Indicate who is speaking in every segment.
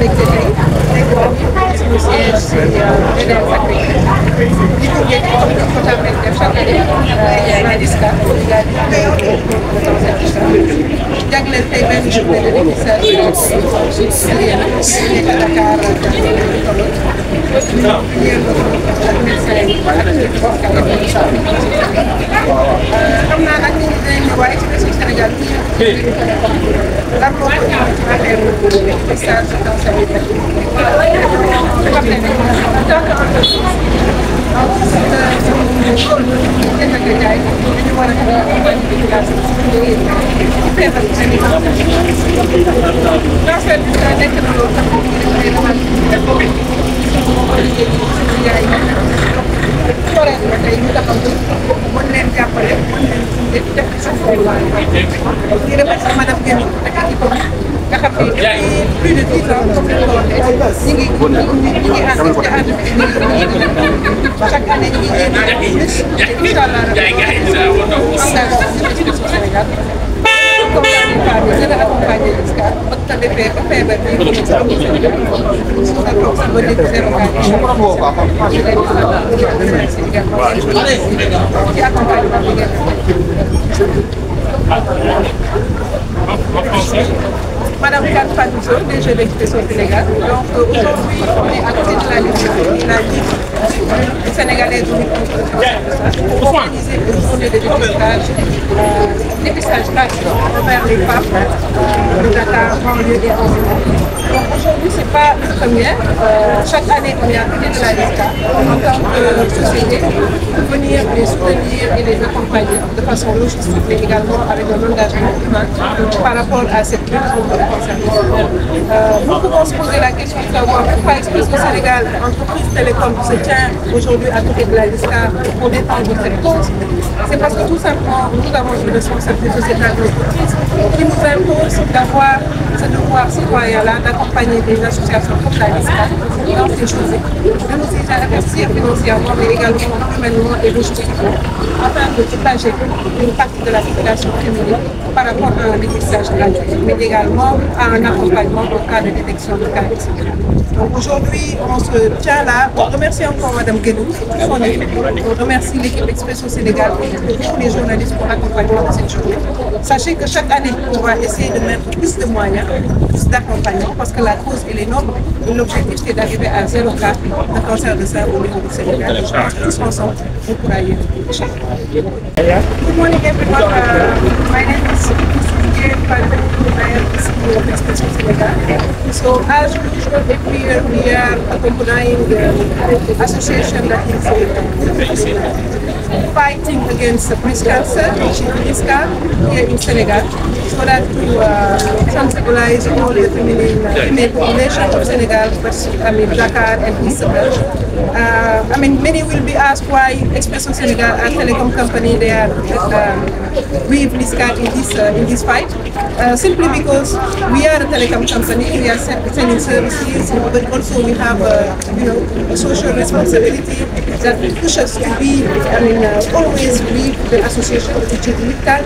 Speaker 1: mbégte tey nekk suñu siège si DDR Sacré-Cœur di gunge comme ni ko tàmmee def chaque année la LISCA jagleel tey benn journée de dépistage nekk à Dakar xam naa nag nit ñi dinañ ñu waaye ci biir Sénégal lan moo ko indi ci affaire dépistage du cancer du sein. xam ne en tant que entreprise dañu war a accompagner population ci feebar bi seen i cancer du sein nekk na loolu tax tey ñu taxaw mën leen jàppale mën leen def ci suñu xolwaay di remercier madame Guèye ak équipe nga xam ne depuis plus de 10 ans comme ni ko waxee ñu ngi ànd chaque année ñu ngi jéem incha allah engagé ci Sénégal comme daal di faa bi gën a accompagner LISCA ba ko defee ba feebar bi ko ci am Sénégal su nga toog sax ba dégg zéro cas ci accompagnement bi Madame Kane Fatou DG d'Expresso Sénégal. Donc aujourd'hui, on est à côté de la Ligue sénégalaise de lutte contre le cancer pour organiser une journée de dépistage gratuit envers les femmes de Dakar, banlieue et environ. Donc aujourd'hui, ce n'est pas une première. Chaque année, on est à côté de la LISCA en tant que société pour venir les soutenir et les accompagner de façon logistique, mais également avec un engagement humain par rapport à cette lutte contre le cancer. Nous pouvons se poser la question de savoir pourquoi Expresso Sénégal, entreprise télécom, se tient aujourd'hui à côté de la LISCA pour défendre cette cause. C'est parce que tout simplement, nous avons une responsabilité sociétale d'entreprise qui nous impose d'avoir ce devoir citoyen-là d'accompagner des associations comme la LISCA dans ces choses, de nous aider à investir financièrement, mais également humainement et logistiquement, afin de soulager une partie de la population féminine par rapport à un dépistage gratuit, mais également à un accompagnement en cas de détection de cas. Donc aujourd'hui, on se tient là. On remercie encore Mme Guédou, son équipe. On remercie l'équipe Expresso Sénégal et tous les journalistes pour l'accompagnement de cette journée. Sachez que chaque année, on va essayer de mettre plus de moyens, plus d'accompagnement, parce que la cause est énorme. L'objectif, c'est d'arriver à 0 cas de cancer de sein au niveau du Sénégal. Et je pense que tous ensemble, on pourra y arriver. Good morning, everyone. My name is Expresso Sénégal. So as usual, every year we are accompanying the association that is fighting against breast cancer, which is LISCA, here in Senegal, so that to sensibilize all the female population of Senegal, Dakar and East I mean, many will be asked why Expresso Senegal, a telecom company, they are with LISCA in this fight. Simply because we are a telecom company, we are selling services, but also we have a social responsibility that pushes us to be, always with the association, which is LISCA,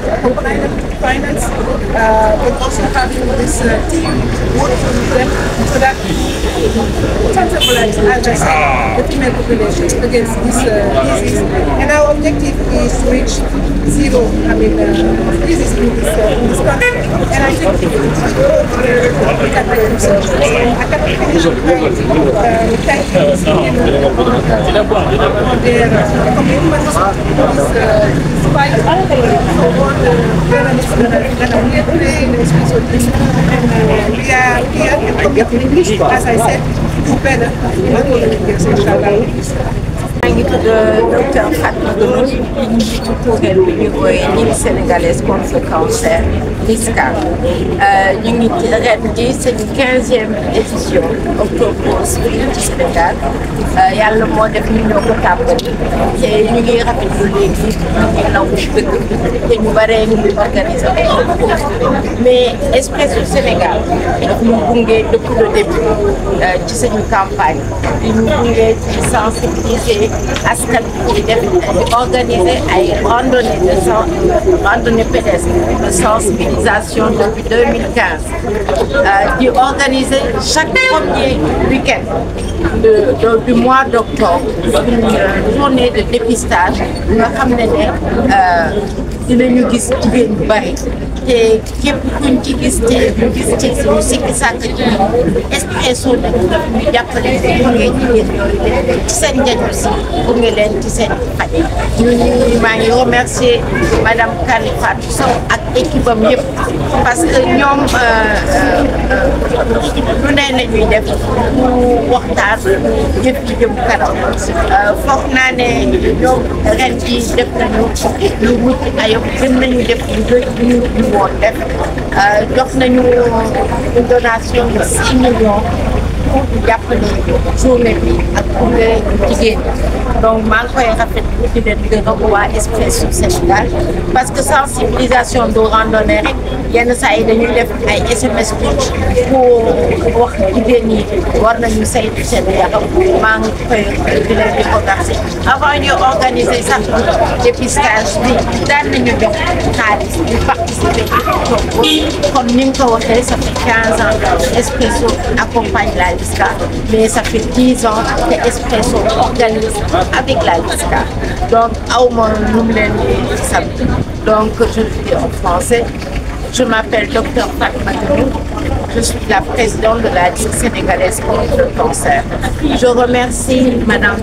Speaker 1: finance, but also having this team working with them so that sensibilize, as I said, the female population against this disease. And our objective is to reach zero, disease in this country. And I think we can make research. I cannot finish thank their commitment to this fight for journalists that are here today in the Expresso team. And we are here and committed, as I said, to better in the communities, inshallah.
Speaker 2: maa ngi tudd docteur Fatma Gomis ñu ngi ci kuréel bi ñu koy Ligue sénégalaise contre le cancer LISCA ñu ngi ci ren ji seen 15e édition octobre rose ci Sénégal yàlla moo def ñu ñoo ko tàmbali te ñu ngi rafetlu léegi ñu ngi nangu dëkk te ñu bare ñu ngi organiser mais Expresso Sénégal daf ñu gunge depuis le début ci suñu campagne di ñu gunge ci sensibiliser askan bi def organiser ay randonnée pédestre de sensibilisation depuis 2015 di organiser chaque premier week-end du mois d'octobre une journée de dépistage nga xam ne dinañu gis jigéen bu bari te képp kuñ ci gis te ñu gis ci suñu sikki sàkk ci Expresso dañu ñu jàppale gunge jigéen yooyu ci seen diagnostic gunge leen ci seen faj maa ngi remercier madame Kani Fatou Sow ak équipe am yëpp parce que ñoom lu ne la ñuy def pour waxtaan yëpp ci jëm kanam foog naa ne ñoom ren ji def nañu lu mucc ayib gën nañu def ñu woon def jox nañu une donation de 6 millions pour jàppale journée bi ak gunge jigéen donc maa ngi koy rafetlu di leen gërëm waa Expresso Sénégal parce que sensibilisation du randonnée rek yenn saa yi dañuy def ay SMS pour wax jigéen ñi war nañu saytu seen yaram maa ngi koy di leen di remercier avant ñu organiser sax dépistage bi daan nañu jox xaalis di participer comme ni nga ko waxee ça fait 15 ans Expresso accompagne la LISCA mais ça fait 10 ans que Expresso organise avec la LISCA donc aw ma nu mu leen di sant donc je le dis en français. Je m'appelle Dr Fatma Guenouz, je suis la présidente de la Ligue sénégalaise contre le cancer. Je remercie Madame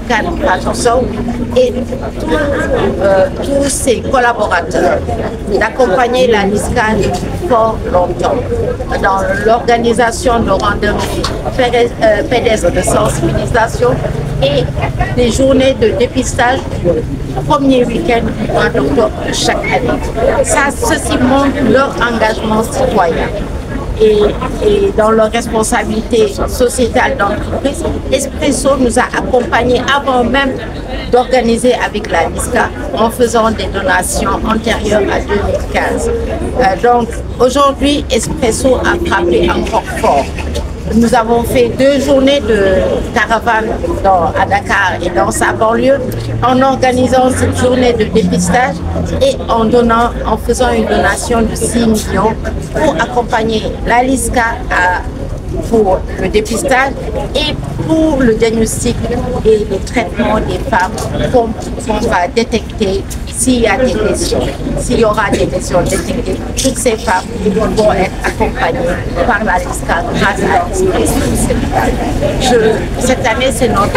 Speaker 2: Kani Fatou Sow et tous ses collaborateurs d'accompagner la LISCA fort longtemps dans l'organisation de randonnées pédestres de sensibilisation et des journées de dépistage premier week-end du mois d'octobre chaque année. Ceci montre leur engagement citoyen et dans leur responsabilité sociétale d'entreprise. Expresso nous a accompagnés avant même d'organiser avec la LISCA en faisant des donations antérieures à 2015. Donc aujourd'hui, Expresso a frappé encore fort. Nous avons fait 2 journées de caravane à Dakar et dans sa banlieue en organisant cette journée de dépistage et en faisant une donation de 6 millions pour accompagner la LISCA pour le dépistage et pour le diagnostic et le traitement des femmes qu'on va détecter s'il y a des lésions, s'il y aura des lésions détectées. Toutes ces femmes vont être accompagnées par la LISCA grâce à Expresso Sénégal. Cette année, c'est notre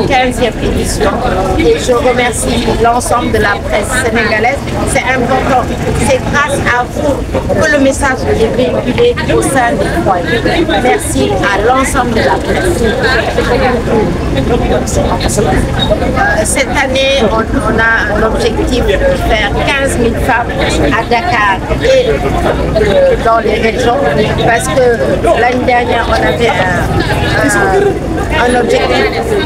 Speaker 2: 15e édition et je remercie l'ensemble de la presse sénégalaise. C'est important. C'est grâce à vous que le message est véhiculé au sein des foyers. Merci à l'ensemble de la presse. Cette année, on a un objectif de faire 15 000 femmes à Dakar et dans les régions parce que l'année dernière, on avait un objectif de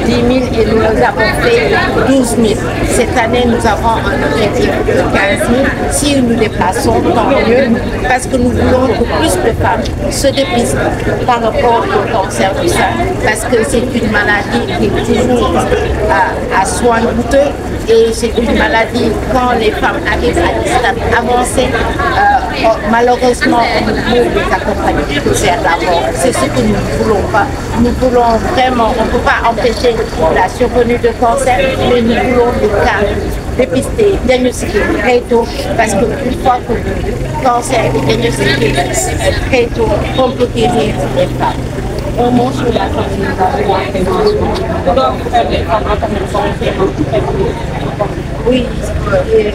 Speaker 2: 10 000 et nous avons fait 12 000. Cette année, nous avons un objectif de 15 000. Si nous dépassons, tant mieux, parce que nous voulons que plus de femmes se dépistent par rapport au cancer du sein, parce que c'est une maladie qui est toujours à soins coûteux et c'est une maladie quand les femmes arrivent à des stades avancés, malheureusement on ne peut les accompagner que vers la mort. C'est ce que nous ne voulons pas. Nous voulons vraiment, on ne peut pas empêcher la survenue de cancer, mais nous voulons des cas dépistés, diagnostiqués très tôt, parce qu'une fois que le cancer est diagnostiqué très tôt, on peut guérir les femmes. On mange sur la oui,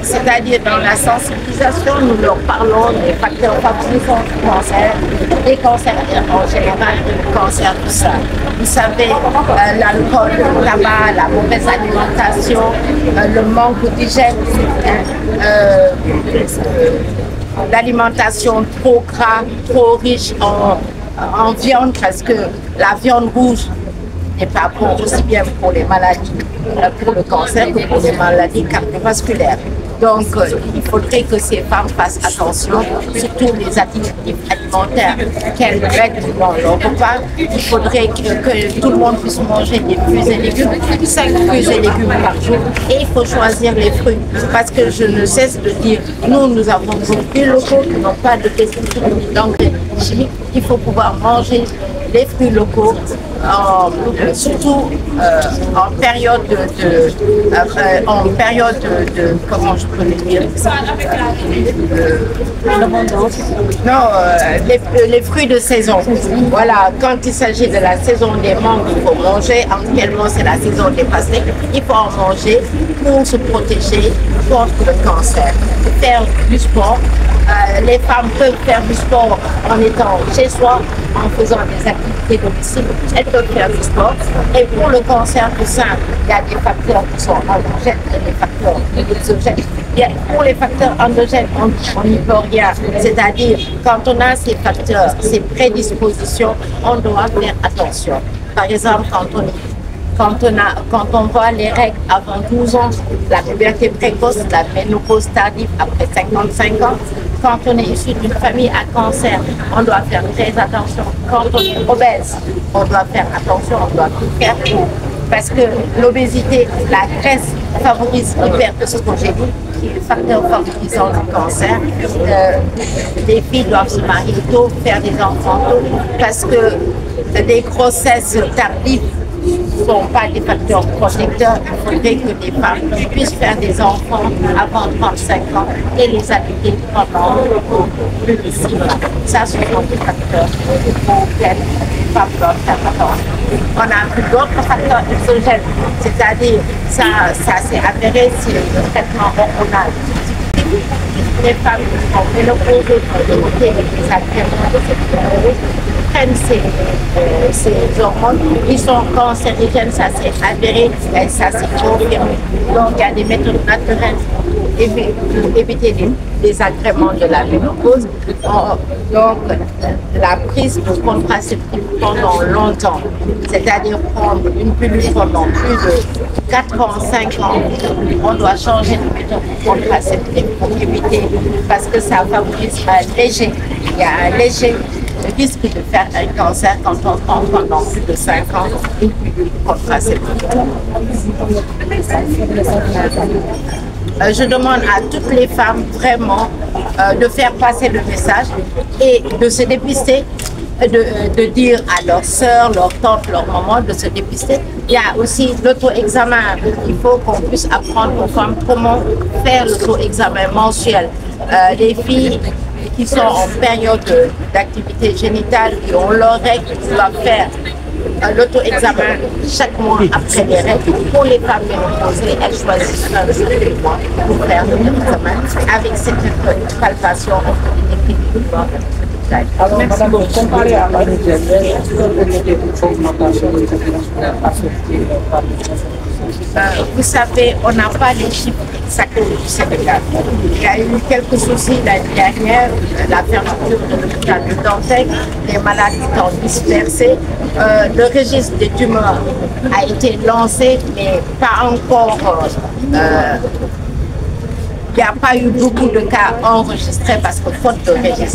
Speaker 2: c'est-à-dire dans la sensibilisation, nous leur parlons des facteurs favorisants du cancer, des cancers en général, du cancer du sein. Vous savez, l'alcool, le tabac, la mauvaise alimentation, le manque d'hygiène, l'alimentation trop grasse, trop riche en viande, parce que la viande rouge n'est pas bon aussi bien pour les maladies, pour le cancer que pour les maladies cardiovasculaires. Donc, il faudrait que ces femmes fassent attention, surtout les additifs alimentaires qu'elles mettent dans leur repas. Il faudrait que tout le monde puisse manger des fruits et légumes, 5 fruits et légumes par jour. Et il faut choisir les fruits. Parce que je ne cesse de dire, nous avons des fruits locaux qui n'ont pas de pesticides ni d'engrais chimiques. Il faut pouvoir manger les fruits locaux, surtout en période de comment je peux le dire, les fruits de saison. Voilà, quand il s'agit de la saison des mangues, il faut manger. Actuellement, c'est la saison des pastèques. Il faut en manger pour se protéger contre le cancer. Faire du sport. Les femmes peuvent faire du sport en étant chez soi, en faisant des activités domicile. Elles peuvent faire du sport. Et pour le cancer du sein, il y a des facteurs qui sont endogènes et des facteurs exogènes. Pour les facteurs endogènes, on n'y peut rien. C'est-à-dire, quand on a ces facteurs, ces prédispositions, on doit faire attention. Par exemple, quand on voit les règles avant 12 ans, la puberté précoce, la ménopause tardive après 55 ans, quand on est issu d'une famille à cancer, on doit faire très attention. Quand on est obèse, on doit faire attention, on doit tout faire pour. Parce que l'obésité, la graisse favorise l'hyperoestrogénie, qui est le facteur favorisant le cancer. Les filles doivent se marier tôt, faire des enfants tôt, parce que des grossesses tardives ne sont pas des facteurs protecteurs. Il faudrait que les femmes puissent faire des enfants avant 35 ans et les habiter pendant plus de 6 mois. Ça, ce sont des facteurs auxquels les femmes doivent faire attention. On a vu d'autres facteurs exogènes, c'est-à-dire ça s'est avéré sur le traitement hormonal. Les femmes qui sont ménopausées pour limiter les désagréments de cette période prennent ces hormones, ils sont cancérigènes, ça s'est avéré et ça s'est confirmé. Donc il y a des méthodes naturelles pour éviter les désagréments de la ménopause. Donc la prise de contraceptif pendant longtemps, c'est-à-dire prendre une pilule pendant plus de 4 ans, 5 ans, on doit changer de méthode contraceptive pour éviter, parce que ça favorise il y a un léger risque de faire un cancer quand on prend pendant plus de 5 ans une pilule contraceptive. Je demande à toutes les femmes vraiment de faire passer le message et de se dépister, de dire à leurs sœurs, leurs tantes, leurs mamans de se dépister. Il y a aussi l'auto-examen. Il faut qu'on puisse apprendre aux femmes comment faire l'auto-examen mensuel. Les filles qui sont en période d'activité génitale, qui ont leurs règles, doivent faire l'auto-examen chaque mois après les règles. Pour les femmes ménopausées, elles choisissent un jour du mois pour faire l'auto-examen. Avec cette palpation, on peut détecter le corps.
Speaker 3: Alors, madame, comparé à l'année dernière, est-ce que vous mettez une augmentation de population affectée par
Speaker 2: vous savez, on n'a pas les chiffres exacts du Sénégal. Il y a eu quelques soucis l'année dernière, la fermeture de l'hôpital de Dantec, les malades étant dispersés. Le registre des tumeurs a été lancé, mais pas encore. Il n'y a pas eu beaucoup de cas enregistrés parce que faute de registre.